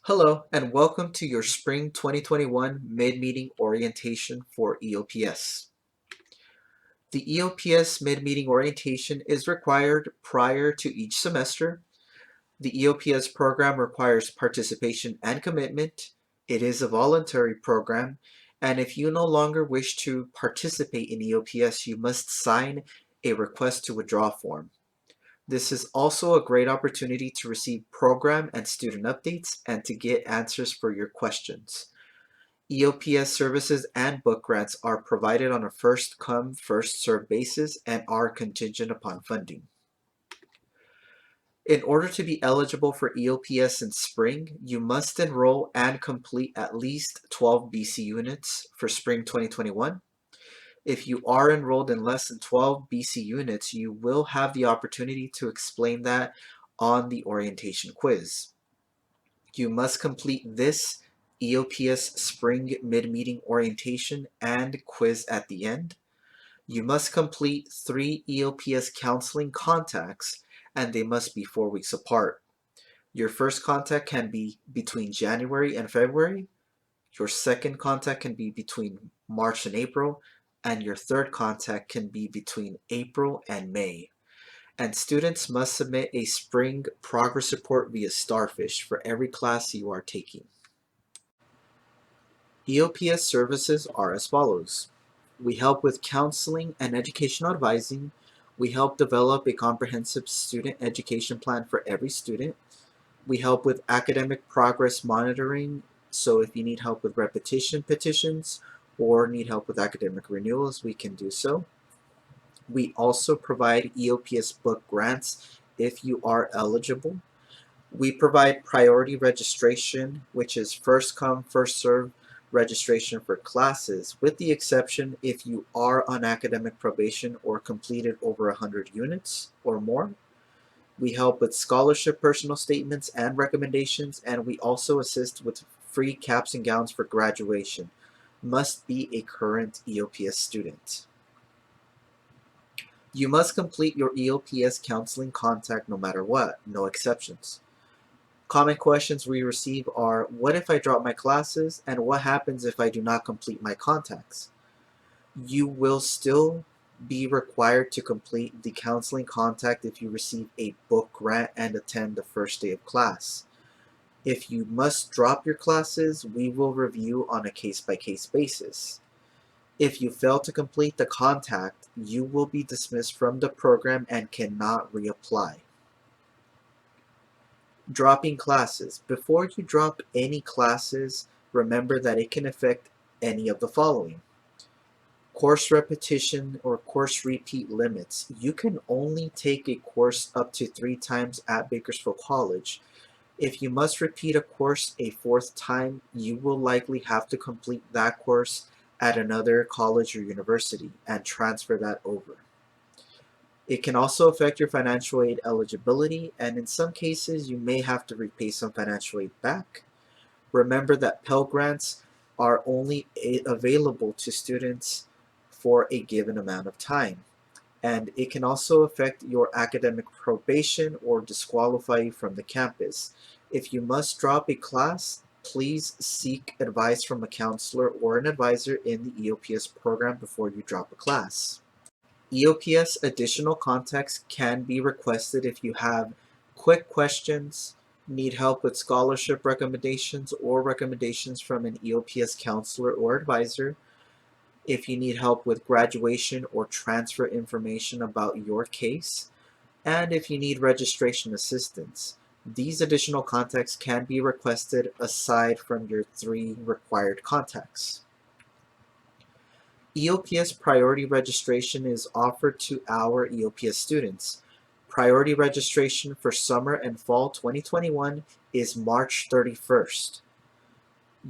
Hello, and welcome to your Spring 2021 Mid-Meeting Orientation for EOPS. The EOPS Mid-Meeting Orientation is required prior to each semester. The EOPS program requires participation and commitment. It is a voluntary program, and if you no longer wish to participate in EOPS, you must sign a request to withdraw form. This is also a great opportunity to receive program and student updates and to get answers for your questions. EOPS services and book grants are provided on a first-come, first-served basis and are contingent upon funding. In order to be eligible for EOPS in spring, you must enroll and complete at least 12 BC units for spring 2021. If you are enrolled in less than 12 BC units, you will have the opportunity to explain that on the orientation quiz. You must complete this EOPS Spring Mid-Meeting Orientation and quiz at the end. You must complete 3 EOPS counseling contacts, and they must be 4 weeks apart. Your first contact can be between January and February. Your second contact can be between March and April, and your third contact can be between April and May. And students must submit a spring progress report via Starfish for every class you are taking. EOPS services are as follows. We help with counseling and educational advising. We help develop a comprehensive student education plan for every student. We help with academic progress monitoring. So if you need help with repetition petitions or need help with academic renewals, we can do so. We also provide EOPS book grants if you are eligible. We provide priority registration, which is first come, first served registration for classes, with the exception if you are on academic probation or completed over 100 units or more. We help with scholarship personal statements and recommendations, and we also assist with free caps and gowns for graduation. Must be a current EOPS student. You must complete your EOPS counseling contact no matter what, no exceptions. Common questions we receive are, what if I drop my classes, and what happens if I do not complete my contacts? You will still be required to complete the counseling contact if you receive a book grant and attend the first day of class. If you must drop your classes, we will review on a case-by-case basis. If you fail to complete the contact, you will be dismissed from the program and cannot reapply. Dropping classes. Before you drop any classes, remember that it can affect any of the following. Course repetition or course repeat limits. You can only take a course up to 3 times at Bakersfield College. If you must repeat a course a 4th time, you will likely have to complete that course at another college or university and transfer that over. It can also affect your financial aid eligibility, and in some cases, you may have to repay some financial aid back. Remember that Pell Grants are only available to students for a given amount of time, and it can also affect your academic probation or disqualify you from the campus. If you must drop a class, please seek advice from a counselor or an advisor in the EOPS program before you drop a class. EOPS additional contacts can be requested if you have quick questions, need help with scholarship recommendations or recommendations from an EOPS counselor or advisor, if you need help with graduation or transfer information about your case, and if you need registration assistance. These additional contacts can be requested aside from your 3 required contacts. EOPS priority registration is offered to our EOPS students. Priority registration for summer and fall 2021 is March 31st.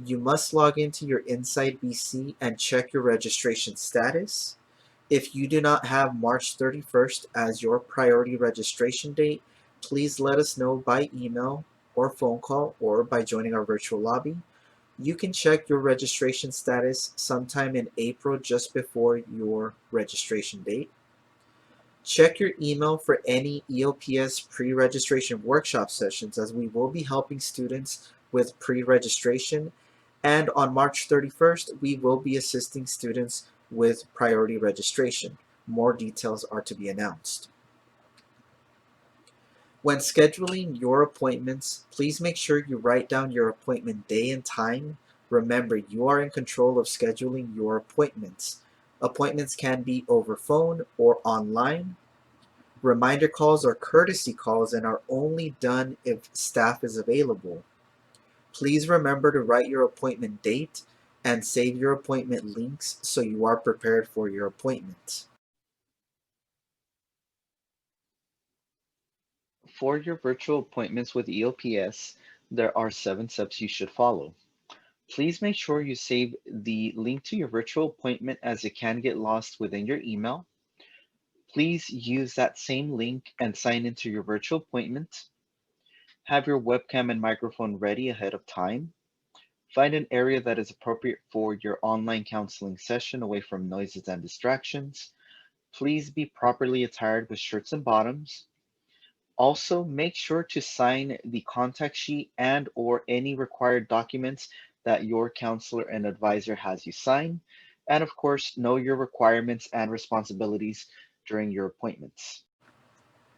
You must log into your Inside BC and check your registration status. If you do not have March 31st as your priority registration date, please let us know by email or phone call or by joining our virtual lobby. You can check your registration status sometime in April just before your registration date. Check your email for any EOPS pre-registration workshop sessions, as we will be helping students with pre-registration, and on March 31st, we will be assisting students with priority registration. More details are to be announced. When scheduling your appointments, please make sure you write down your appointment day and time. Remember, you are in control of scheduling your appointments. Appointments can be over phone or online. Reminder calls are courtesy calls and are only done if staff is available. Please remember to write your appointment date and save your appointment links so you are prepared for your appointment. For your virtual appointments with EOPS, there are 7 steps you should follow. Please make sure you save the link to your virtual appointment as it can get lost within your email. Please use that same link and sign into your virtual appointment. Have your webcam and microphone ready ahead of time. Find an area that is appropriate for your online counseling session away from noises and distractions. Please be properly attired with shirts and bottoms. Also, make sure to sign the contact sheet and or any required documents that your counselor and advisor has you sign. And of course, know your requirements and responsibilities during your appointments.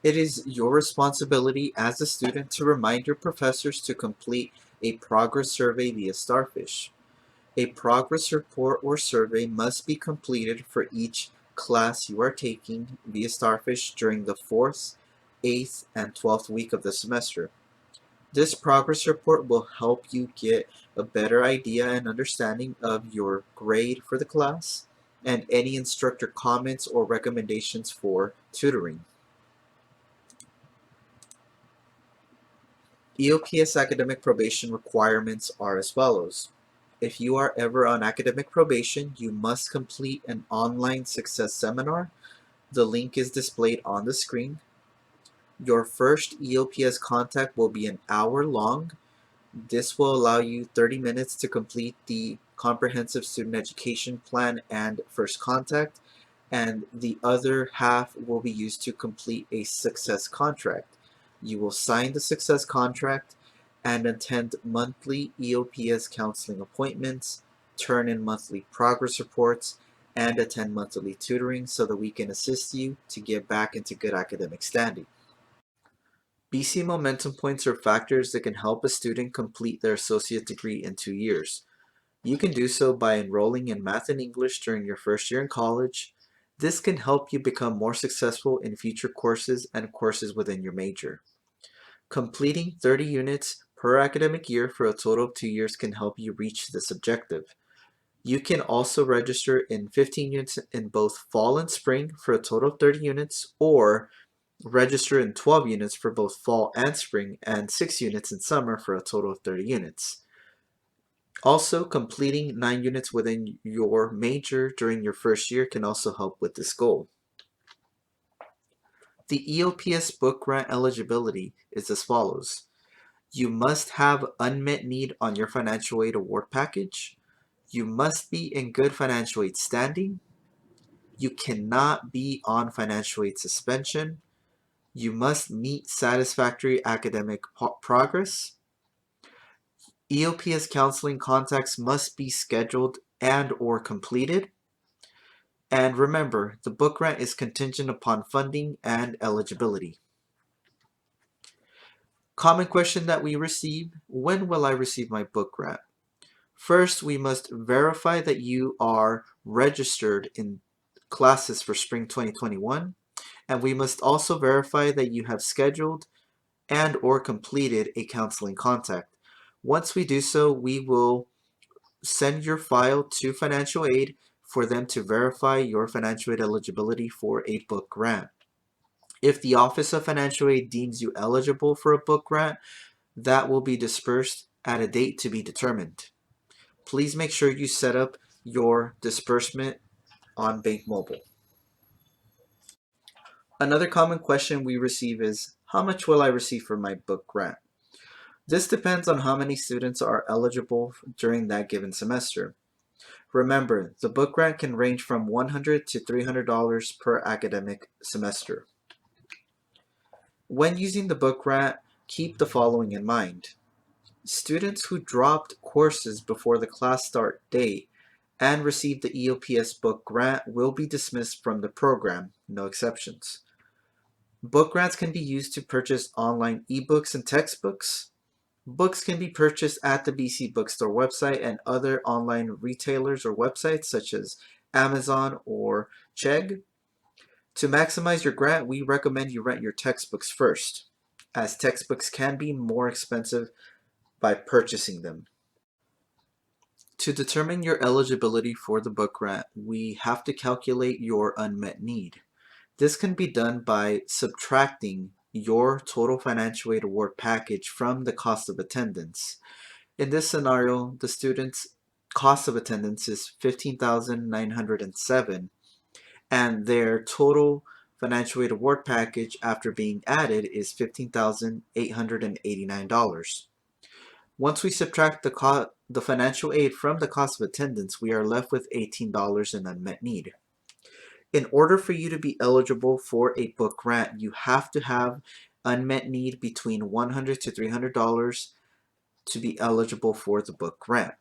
It is your responsibility as a student to remind your professors to complete a progress survey via Starfish. A progress report or survey must be completed for each class you are taking via Starfish during the 4th, 8th, and 12th week of the semester. This progress report will help you get a better idea and understanding of your grade for the class and any instructor comments or recommendations for tutoring. EOPS academic probation requirements are as follows. If you are ever on academic probation, you must complete an online success seminar. The link is displayed on the screen. Your first EOPS contact will be an hour long. This will allow you 30 minutes to complete the Comprehensive Student Education Plan and First Contact, and the other half will be used to complete a success contract. You will sign the success contract and attend monthly EOPS counseling appointments, turn in monthly progress reports, and attend monthly tutoring so that we can assist you to get back into good academic standing. BC Momentum Points are factors that can help a student complete their associate degree in 2 years. You can do so by enrolling in math and English during your first year in college. This can help you become more successful in future courses and courses within your major. Completing 30 units per academic year for a total of 2 years can help you reach this objective. You can also register in 15 units in both fall and spring for a total of 30 units, or register in 12 units for both fall and spring, and 6 units in summer for a total of 30 units. Also, completing 9 units within your major during your first year can also help with this goal. The EOPS book grant eligibility is as follows. You must have unmet need on your financial aid award package. You must be in good financial aid standing. You cannot be on financial aid suspension. You must meet satisfactory academic progress. EOPS counseling contacts must be scheduled and or completed. And remember, the book grant is contingent upon funding and eligibility. Common question that we receive, when will I receive my book grant? First, we must verify that you are registered in classes for spring 2021, and we must also verify that you have scheduled and or completed a counseling contact. Once we do so, we will send your file to financial aid for them to verify your financial aid eligibility for a book grant. If the Office of Financial Aid deems you eligible for a book grant, that will be dispersed at a date to be determined. Please make sure you set up your disbursement on Bank Mobile. Another common question we receive is, how much will I receive for my book grant? This depends on how many students are eligible during that given semester. Remember, the book grant can range from $100 to $300 per academic semester. When using the book grant, keep the following in mind. Students who dropped courses before the class start date and received the EOPS book grant will be dismissed from the program, no exceptions. Book grants can be used to purchase online ebooks and textbooks. Books can be purchased at the BC Bookstore website and other online retailers or websites such as Amazon or Chegg. To maximize your grant, we recommend you rent your textbooks first, as textbooks can be more expensive by purchasing them. To determine your eligibility for the book grant, we have to calculate your unmet need. This can be done by subtracting your total financial aid award package from the cost of attendance. In this scenario, the student's cost of attendance is $15,907, and their total financial aid award package after being added is $15,889. Once we subtract the financial aid from the cost of attendance, we are left with $18 in unmet need. In order for you to be eligible for a book grant, you have to have unmet need between $100 to $300 to be eligible for the book grant.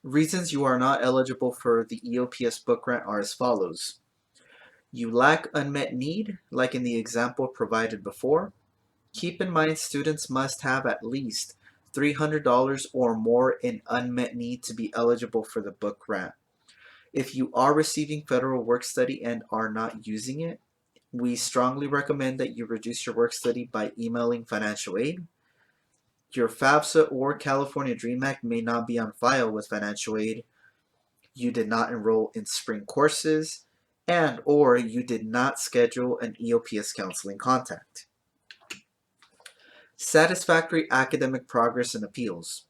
Reasons you are not eligible for the EOPS book grant are as follows. You lack unmet need, like in the example provided before. Keep in mind students must have at least $300 or more in unmet need to be eligible for the book grant. If you are receiving federal work study and are not using it, we strongly recommend that you reduce your work study by emailing financial aid. Your FAFSA or California DREAM Act may not be on file with financial aid. You did not enroll in spring courses, and or you did not schedule an EOPS counseling contact. Satisfactory academic progress and appeals.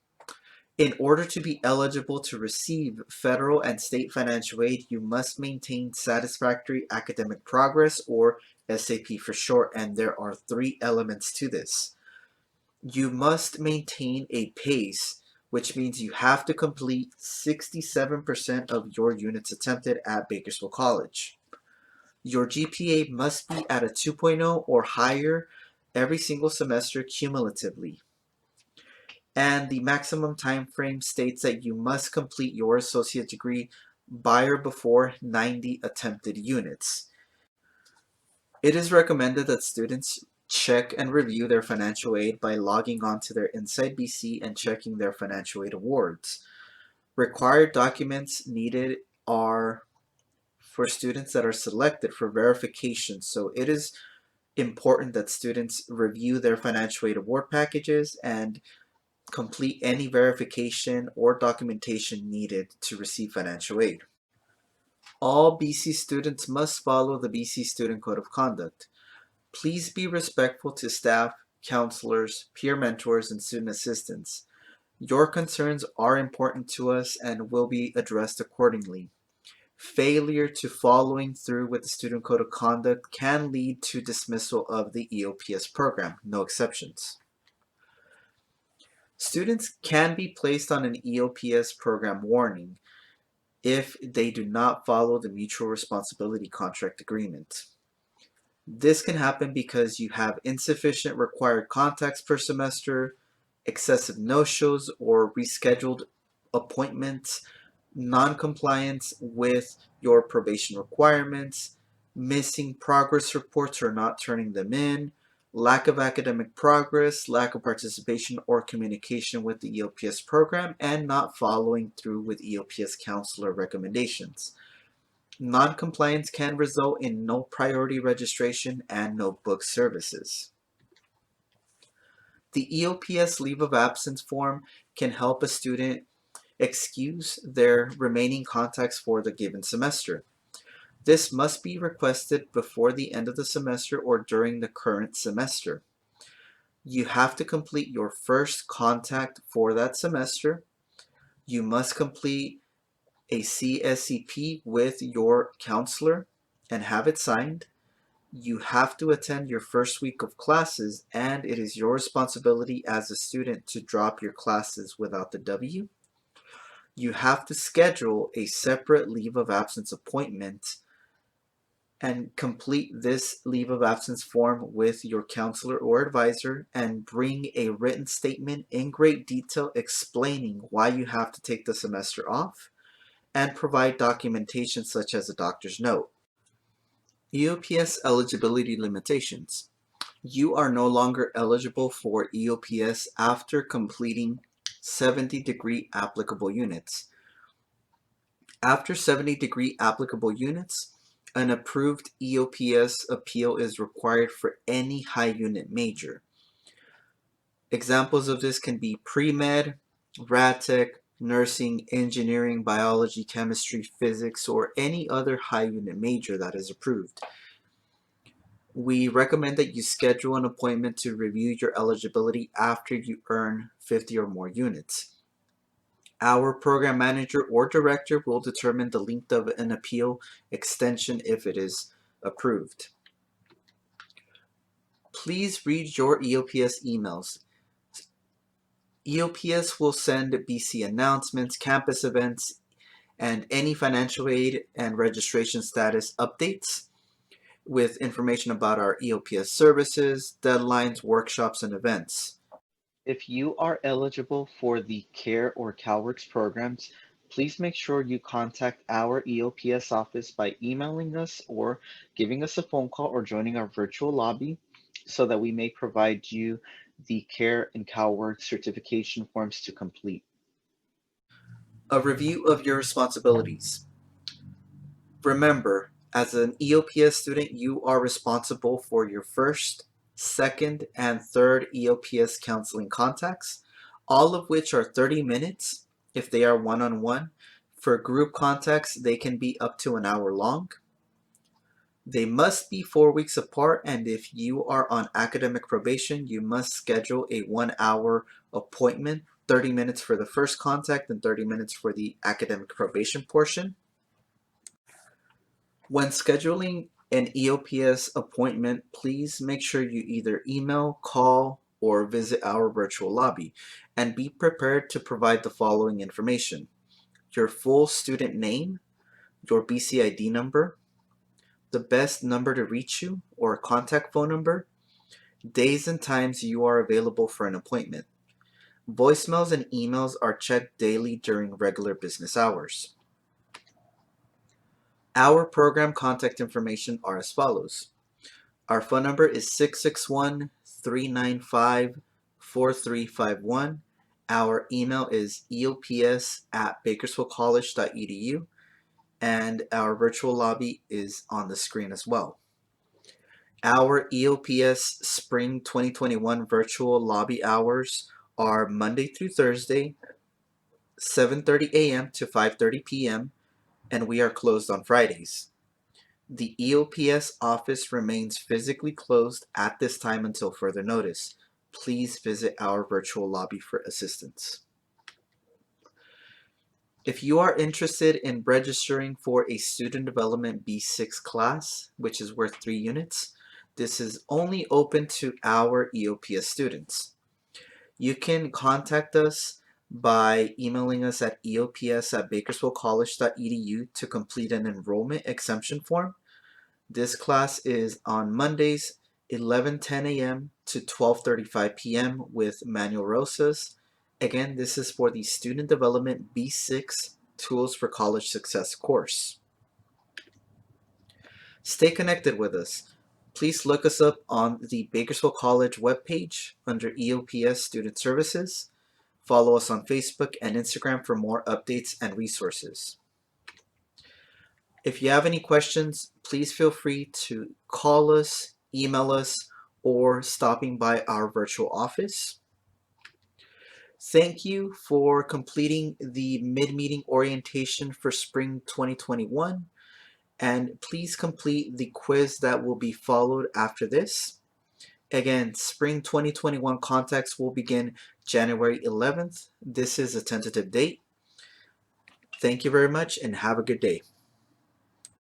In order to be eligible to receive federal and state financial aid, you must maintain satisfactory academic progress, or SAP for short, and there are 3 elements to this. You must maintain a pace, which means you have to complete 67% of your units attempted at Bakersfield College. Your GPA must be at a 2.0 or higher every single semester cumulatively. And the maximum time frame states that you must complete your associate degree by or before 90 attempted units. It is recommended that students check and review their financial aid by logging on to their Inside BC and checking their financial aid awards. Required documents needed are for students that are selected for verification, so it is important that students review their financial aid award packages and complete any verification or documentation needed to receive financial aid. All BC students must follow the BC Student Code of Conduct. Please be respectful to staff, counselors, peer mentors, and student assistants. Your concerns are important to us and will be addressed accordingly. Failure to following through with the Student Code of Conduct can lead to dismissal of the EOPS program, no exceptions. Students can be placed on an EOPS program warning if they do not follow the mutual responsibility contract agreement. This can happen because you have insufficient required contacts per semester, excessive no-shows or rescheduled appointments, non-compliance with your probation requirements, missing progress reports or not turning them in, lack of academic progress, lack of participation or communication with the EOPS program, and not following through with EOPS counselor recommendations. Non-compliance can result in no priority registration and no book services. The EOPS leave of absence form can help a student excuse their remaining contacts for the given semester. This must be requested before the end of the semester or during the current semester. You have to complete your first contact for that semester. You must complete a CSEP with your counselor and have it signed. You have to attend your first week of classes, and it is your responsibility as a student to drop your classes without the W. You have to schedule a separate leave of absence appointment and complete this leave of absence form with your counselor or advisor and bring a written statement in great detail explaining why you have to take the semester off and provide documentation such as a doctor's note. EOPS Eligibility Limitations. You are no longer eligible for EOPS after completing 70-degree applicable units. After 70-degree applicable units, an approved EOPS appeal is required for any high unit major. Examples of this can be pre-med, rad tech, nursing, engineering, biology, chemistry, physics, or any other high unit major that is approved. We recommend that you schedule an appointment to review your eligibility after you earn 50 or more units. Our program manager or director will determine the length of an appeal extension if it is approved. Please read your EOPS emails. EOPS will send BC announcements, campus events, and any financial aid and registration status updates with information about our EOPS services, deadlines, workshops, and events. If you are eligible for the CARE or CalWORKS programs, please make sure you contact our EOPS office by emailing us or giving us a phone call or joining our virtual lobby so that we may provide you the CARE and CalWORKS certification forms to complete. A review of your responsibilities. Remember, as an EOPS student, you are responsible for your first, second, and third EOPS counseling contacts, all of which are 30 minutes if they are one-on-one. For group contacts, they can be up to an hour long. They must be 4 weeks apart, and if you are on academic probation, you must schedule a 1-hour appointment, 30 minutes for the first contact and 30 minutes for the academic probation portion. When scheduling an EOPS appointment, please make sure you either email, call, or visit our virtual lobby, and be prepared to provide the following information: your full student name, your BCID number, the best number to reach you or contact phone number, days and times you are available for an appointment. Voicemails and emails are checked daily during regular business hours. Our program contact information are as follows. Our phone number is 661-395-4351. Our email is eops@bakersfieldcollege.edu, and our virtual lobby is on the screen as well. Our EOPS Spring 2021 virtual lobby hours are Monday through Thursday, 7:30 a.m. to 5:30 p.m., and we are closed on Fridays. The EOPS office remains physically closed at this time until further notice. Please visit our virtual lobby for assistance. If you are interested in registering for a Student Development B6 class, which is worth 3 units, this is only open to our EOPS students. You can contact us by emailing us at eops@bakersfieldcollege.edu to complete an enrollment exemption form. This class is on Mondays, 11:10 a.m. to 12:35 p.m. with Manuel Rosas. Again, this is for the Student Development B6 Tools for College Success course. Stay connected with us. Please look us up on the Bakersfield College webpage under EOPS Student Services. Follow us on Facebook and Instagram for more updates and resources. If you have any questions, please feel free to call us, email us, or stopping by our virtual office. Thank you for completing the mid-meeting orientation for spring 2021, and please complete the quiz that will be followed after this. Again, spring 2021 contacts will begin January 11th. This is a tentative date. Thank you very much and have a good day.